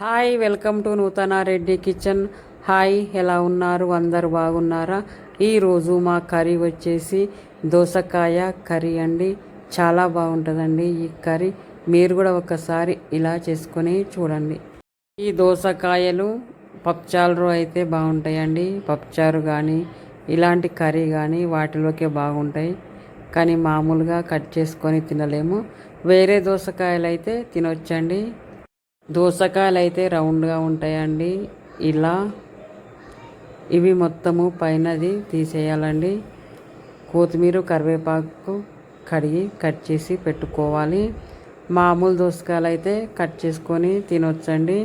Hi welcome to నూతన Reddy kitchen. Hi, ఎలా ఉన్నారు? అందరు బాగున్నారా? ఈరోజు మా కర్రీ వచ్చేసి దోసకాయ కర్రీ అండి. చాలా బాగుంటుందండి ఈ కర్రీ. మీరు కూడా ఒకసారి ఇలా చేసుకొని చూడండి. ఈ దోసకాయలు పప్పుచారు అయితే బాగుంటాయండి. పప్పుచారు కానీ ఇలాంటి కర్రీ కానీ వాటిలోకే బాగుంటాయి. కానీ మామూలుగా కట్ చేసుకొని తినలేము. వేరే దోసకాయలు అయితే తినొచ్చండి. దోసకాయలు అయితే రౌండ్గా ఉంటాయండి. ఇలా ఇవి మొత్తము పైనది తీసేయాలండి. కొత్తిమీర కరివేపాకు కడిగి కట్ చేసి పెట్టుకోవాలి. మామూలు దోసకాయలు అయితే కట్ చేసుకొని తినొచ్చండి.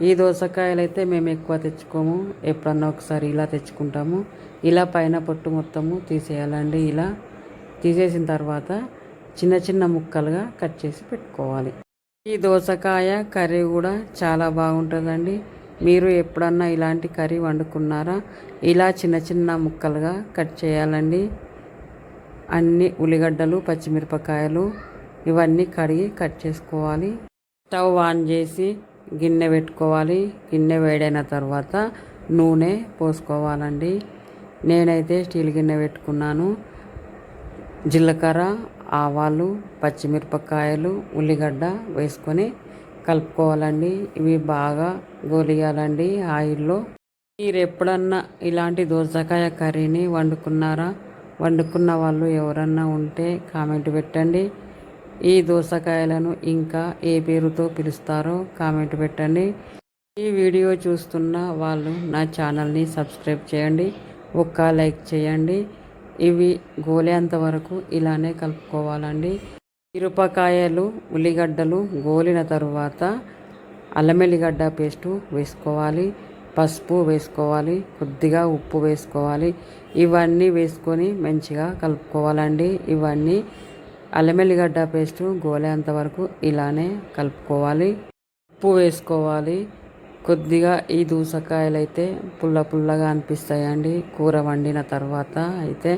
ఈ దోసకాయలు అయితే మేము ఎక్కువ తెచ్చుకోము, ఎప్పుడన్నా ఒకసారి ఇలా తెచ్చుకుంటాము. ఇలా పైన పొట్టు మొత్తము తీసేయాలండి. ఇలా తీసేసిన తర్వాత చిన్న చిన్న ముక్కలుగా కట్ చేసి పెట్టుకోవాలి. ఈ దోసకాయ కర్రీ కూడా చాలా బాగుంటుందండి. మీరు ఎప్పుడన్నా ఇలాంటి కర్రీ వండుకున్నారా? ఇలా చిన్న చిన్న ముక్కలుగా కట్ చేయాలండి. అన్ని ఉల్లిగడ్డలు, పచ్చిమిరపకాయలు ఇవన్నీ కడిగి కట్ చేసుకోవాలి. స్టవ్ ఆన్ చేసి గిన్నె పెట్టుకోవాలి. గిన్నె వేడైన తర్వాత నూనె పోసుకోవాలండి. నేనైతే స్టీల్ గిన్నె పెట్టుకున్నాను. జీలకర్ర, ఆవాలు, పచ్చిమిరపకాయలు, ఉల్లిగడ్డ వేసుకొని కలుపుకోవాలండి. ఇవి బాగా గోలియాలండి ఆయిల్లో. మీరు ఎప్పుడన్నా ఇలాంటి దోసకాయ కర్రీని వండుకున్నారా? వండుకున్న వాళ్ళు ఎవరన్నా ఉంటే కామెంట్ పెట్టండి. ఈ దోసకాయలను ఇంకా ఏ పేరుతో పిలుస్తారో కామెంట్ పెట్టండి. ఈ వీడియో చూస్తున్న వాళ్ళు నా ఛానల్ని సబ్స్క్రైబ్ చేయండి, ఒక్క లైక్ చేయండి. ఇవి గోలేంత వరకు ఇలానే కలుపుకోవాలండి. మిరపకాయలు, ఉల్లిగడ్డలు గోలిన తరువాత అల్లం ఎల్లిగడ్డ పేస్టు వేసుకోవాలి. పసుపు వేసుకోవాలి. కొద్దిగా ఉప్పు వేసుకోవాలి. ఇవన్నీ వేసుకొని మంచిగా కలుపుకోవాలండి. ఇవన్నీ అల్లం ఎల్లిగడ్డ పేస్టు గోలేంత వరకు ఇలానే కలుపుకోవాలి. ఉప్పు వేసుకోవాలి. కొద్దిగా ఈ దోసకాయలు అయితే పుల్ల పుల్లగా అనిపిస్తాయండి. కూర వండిన తర్వాత అయితే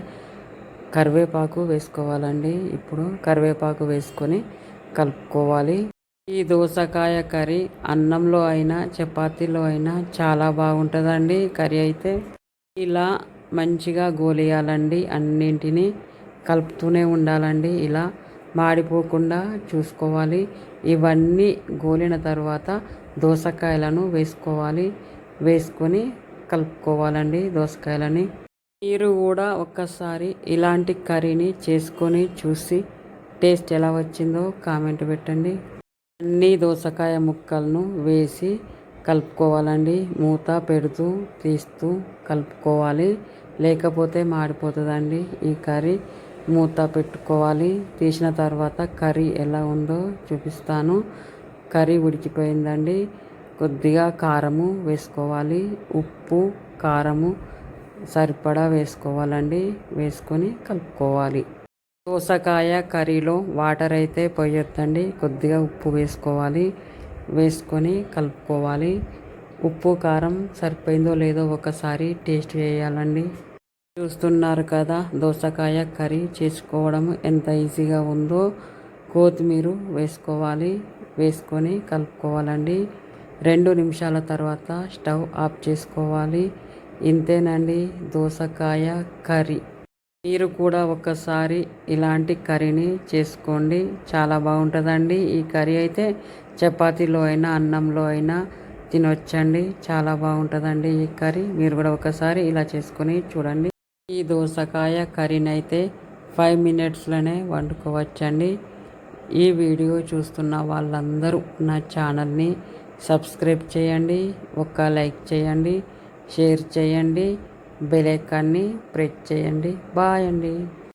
కరివేపాకు వేసుకోవాలండి. ఇప్పుడు కరివేపాకు వేసుకొని కలుపుకోవాలి. ఈ దోసకాయ కర్రీ అన్నంలో అయినా చపాతీలో అయినా చాలా బాగుంటుందండి. కర్రీ అయితే ఇలా మంచిగా గోలియాలండి. అన్నింటినీ కలుపుతూనే ఉండాలండి. ఇలా మాడిపోకుండా చూసుకోవాలి. ఇవన్నీ గోలిన తర్వాత దోసకాయలను వేసుకోవాలి. వేసుకొని కలుపుకోవాలండి దోసకాయలని. మీరు కూడా ఒక్కసారి ఇలాంటి కర్రీని చేసుకొని చూసి టేస్ట్ ఎలా వచ్చిందో కామెంట్ పెట్టండి. అన్ని దోసకాయ ముక్కలను వేసి కలుపుకోవాలండి. మూత పెడుతూ తీస్తూ కలుపుకోవాలి, లేకపోతే మాడిపోతుందండి ఈ కర్రీ. మూత పెట్టుకోవాలి. తీసిన తర్వాత కర్రీ ఎలా ఉందో చూపిస్తాను. కర్రీ ఉడికిపోయిందండి. కొద్దిగా కారము వేసుకోవాలి. ఉప్పు, కారము సరిపడా వేసుకోవాలండి. వేసుకొని కలుపుకోవాలి. దోసకాయ కర్రీలో వాటర్ అయితే పోయొద్దండి. కొద్దిగా ఉప్పు వేసుకోవాలి. వేసుకొని కలుపుకోవాలి. ఉప్పు, కారం సరిపోయిందో లేదో ఒకసారి టేస్ట్ చేయాలండి. చూస్తున్నారు కదా దోసకాయ కర్రీ చేసుకోవడం ఎంత ఈజీగా ఉందో. కొత్తిమీర వేసుకోవాలి. వేసుకొని కలుపుకోవాలండి. 2 నిమిషాల తర్వాత స్టవ్ ఆఫ్ చేసుకోవాలి. ఇంతేనండి దోసకాయ కర్రీ. మీరు కూడా ఒకసారి ఇలాంటి కర్రీని చేసుకోండి. చాలా బాగుంటుందండి ఈ కర్రీ అయితే. చపాతీలో అయినా అన్నంలో అయినా తినొచ్చండి. చాలా బాగుంటుందండి ఈ కర్రీ. మీరు కూడా ఒకసారి ఇలా చేసుకొని చూడండి. ఈ దోసకాయ కర్రీని అయితే 5 మినిట్స్లోనే వండుకోవచ్చండి. ఈ వీడియో చూస్తున్న వాళ్ళందరూ నా ఛానల్ని సబ్స్క్రైబ్ చేయండి, ఒక్క లైక్ చేయండి, షేర్ చేయండి, బెల్ ఐకాన్ని ప్రెస్ చేయండి. బాయ్ అండి.